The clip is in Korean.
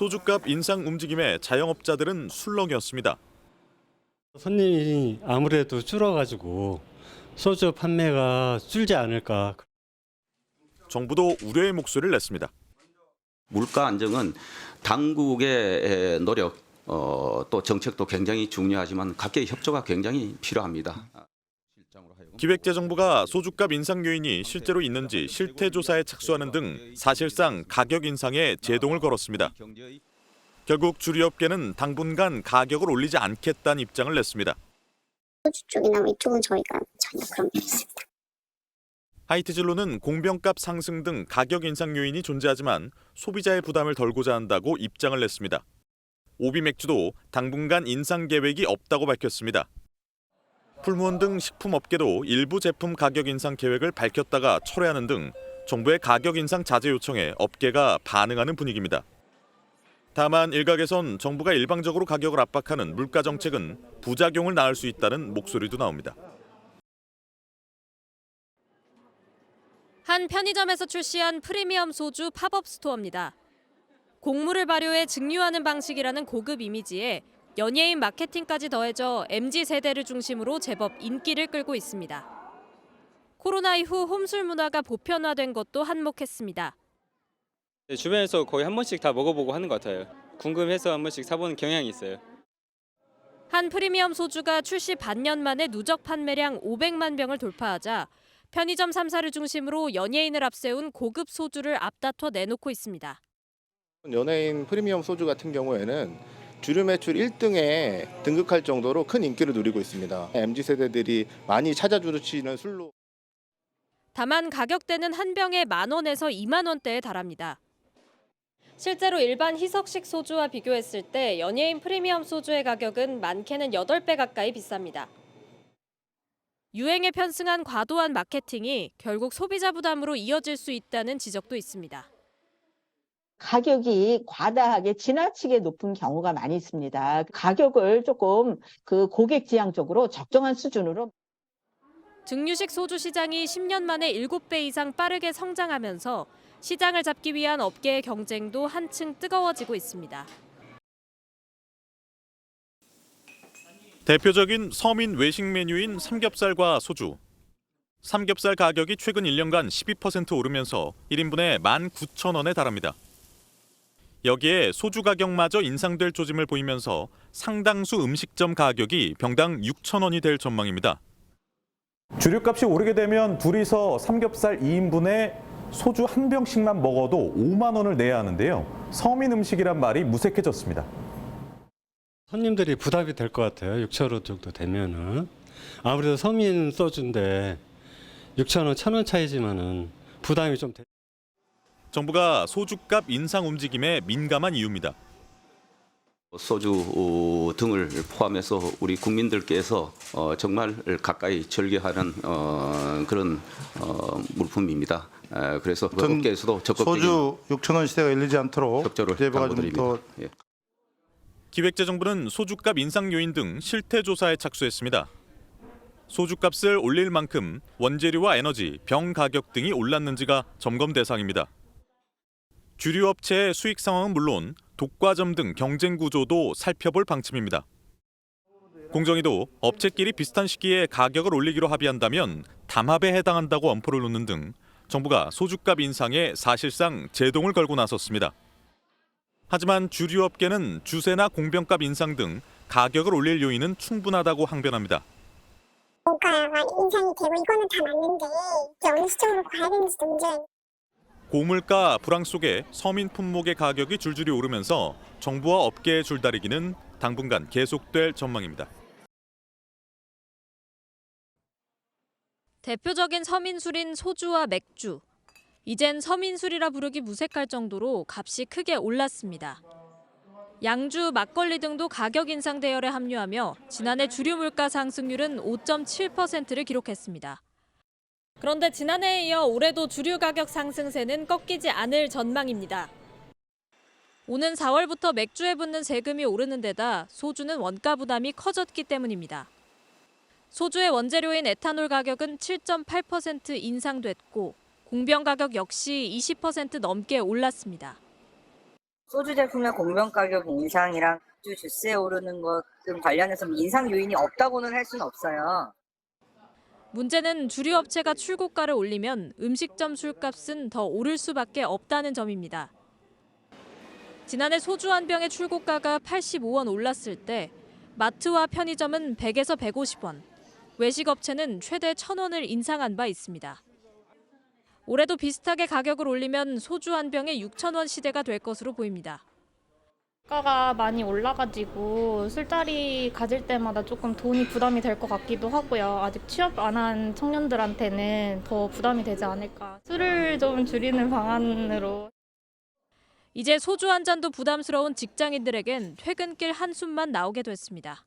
소주값 인상 움직임에 자영업자들은 술렁이었습니다. 손님이 아무래도 줄어가지고 소주 판매가 줄지 않을까. 정부도 우려의 목소리를 냈습니다. 물가 안정은 당국의 노력, 또 정책도 굉장히 중요하지만 각계의 협조가 굉장히 필요합니다. 기획재정부가 소주값 인상 요인이 실제로 있는지 실태 조사에 착수하는 등 사실상 가격 인상에 제동을 걸었습니다. 결국 주류업계는 당분간 가격을 올리지 않겠다는 입장을 냈습니다. 소주 쪽이나 뭐 이쪽은 저희가 전혀 그런 게 없습니다. 하이트진로는 공병값 상승 등 가격 인상 요인이 존재하지만 소비자의 부담을 덜고자 한다고 입장을 냈습니다. 오비맥주도 당분간 인상 계획이 없다고 밝혔습니다. 풀무원 등 식품업계도 일부 제품 가격 인상 계획을 밝혔다가 철회하는 등 정부의 가격 인상 자제 요청에 업계가 반응하는 분위기입니다. 다만 일각에선 정부가 일방적으로 가격을 압박하는 물가 정책은 부작용을 낳을 수 있다는 목소리도 나옵니다. 한 편의점에서 출시한 프리미엄 소주 팝업 스토어입니다. 곡물을 발효해 증류하는 방식이라는 고급 이미지에 연예인 마케팅까지 더해져 MZ세대를 중심으로 제법 인기를 끌고 있습니다. 코로나 이후 홈술 문화가 보편화된 것도 한몫했습니다. 주변에서 거의 한 번씩 다 먹어보고 하는 것 같아요. 궁금해서 한 번씩 사보는 경향이 있어요. 한 프리미엄 소주가 출시 반년 만에 누적 판매량 500만 병을 돌파하자 편의점 3사를 중심으로 연예인을 앞세운 고급 소주를 앞다퉈 내놓고 있습니다. 연예인 프리미엄 소주 같은 경우에는 주류 매출 1등에 등극할 정도로 큰 인기를 누리고 있습니다. MZ세대들이 많이 찾아주시는 술로. 다만 가격대는 한 병에 10,000원에서 20,000원대에 달합니다. 실제로 일반 희석식 소주와 비교했을 때 연예인 프리미엄 소주의 가격은 많게는 8배 가까이 비쌉니다. 유행에 편승한 과도한 마케팅이 결국 소비자 부담으로 이어질 수 있다는 지적도 있습니다. 가격이 과다하게 지나치게 높은 경우가 많이 있습니다. 가격을 조금 고객 지향적으로 적정한 수준으로. 증류식 소주 시장이 10년 만에 7배 이상 빠르게 성장하면서 시장을 잡기 위한 업계의 경쟁도 한층 뜨거워지고 있습니다. 대표적인 서민 외식 메뉴인 삼겹살과 소주. 삼겹살 가격이 최근 1년간 12% 오르면서 1인분에 19,000원에 달합니다. 여기에 소주 가격마저 인상될 조짐을 보이면서 상당수 음식점 가격이 병당 6,000원이 될 전망입니다. 주류값이 오르게 되면 둘이서 삼겹살 2인분에 소주 한 병씩만 먹어도 5만 원을 내야 하는데요. 서민 음식이란 말이 무색해졌습니다. 손님들이 부담이 될 것 같아요. 6,000원 정도 되면은. 아무래도 서민 소주인데 6,000원, 1,000원 차이지만은 부담이 좀 돼. 정부가 소주값 인상 움직임에 민감한 이유입니다. 소주 등을 포함해서 우리 국민들께서 정말 가까이 즐겨하는 그런 물품입니다. 그래서 그 업계에서도 적극적인 소주 6,000원 시대가 열리지 않도록 협조를 제보가 당부드립니다. 좀 예. 기획재정부는 소주값 인상 요인 등 실태 조사에 착수했습니다. 소주값을 올릴 만큼 원재료와 에너지, 병 가격 등이 올랐는지가 점검 대상입니다. 주류 업체의 수익 상황은 물론 독과점 등 경쟁 구조도 살펴볼 방침입니다. 공정위도 업체끼리 비슷한 시기에 가격을 올리기로 합의한다면 담합에 해당한다고 엄포를 놓는 등 정부가 소주값 인상에 사실상 제동을 걸고 나섰습니다. 하지만 주류 업계는 주세나 공병값 인상 등 가격을 올릴 요인은 충분하다고 항변합니다. 물가가 인상이 되고 이거는 다 맞는데 이제 어느 시점으로 가야 되는지도 문제가 있는. 고물가 불황 속에 서민 품목의 가격이 줄줄이 오르면서 정부와 업계의 줄다리기는 당분간 계속될 전망입니다. 대표적인 서민술인 소주와 맥주. 이젠 서민술이라 부르기 무색할 정도로 값이 크게 올랐습니다. 양주, 막걸리 등도 가격 인상 대열에 합류하며 지난해 주류 물가 상승률은 5.7%를 기록했습니다. 그런데 지난해에 이어 올해도 주류 가격 상승세는 꺾이지 않을 전망입니다. 오는 4월부터 맥주에 붙는 세금이 오르는 데다 소주는 원가 부담이 커졌기 때문입니다. 소주의 원재료인 에탄올 가격은 7.8% 인상됐고 공병 가격 역시 20% 넘게 올랐습니다. 소주 제품의 공정 가격 인상이랑 주스에 오르는 것 등 관련해서 인상 요인이 없다고는 할 수는 없어요. 문제는 주류 업체가 출고가를 올리면 음식점 술값은 더 오를 수밖에 없다는 점입니다. 지난해 소주 한 병의 출고가가 85원 올랐을 때 마트와 편의점은 100에서 150원, 외식 업체는 최대 1,000원을 인상한 바 있습니다. 올해도 비슷하게 가격을 올리면 소주 한 병에 6,000원 시대가 될 것으로 보입니다. 물가가 많이 올라가지고 술자리 가질 때마다 조금 돈이 부담이 될 것 같기도 하고요. 아직 취업 안 한 청년들한테는 더 부담이 되지 않을까. 술을 좀 줄이는 방안으로. 이제 소주 한 잔도 부담스러운 직장인들에겐 퇴근길 한숨만 나오게 됐습니다.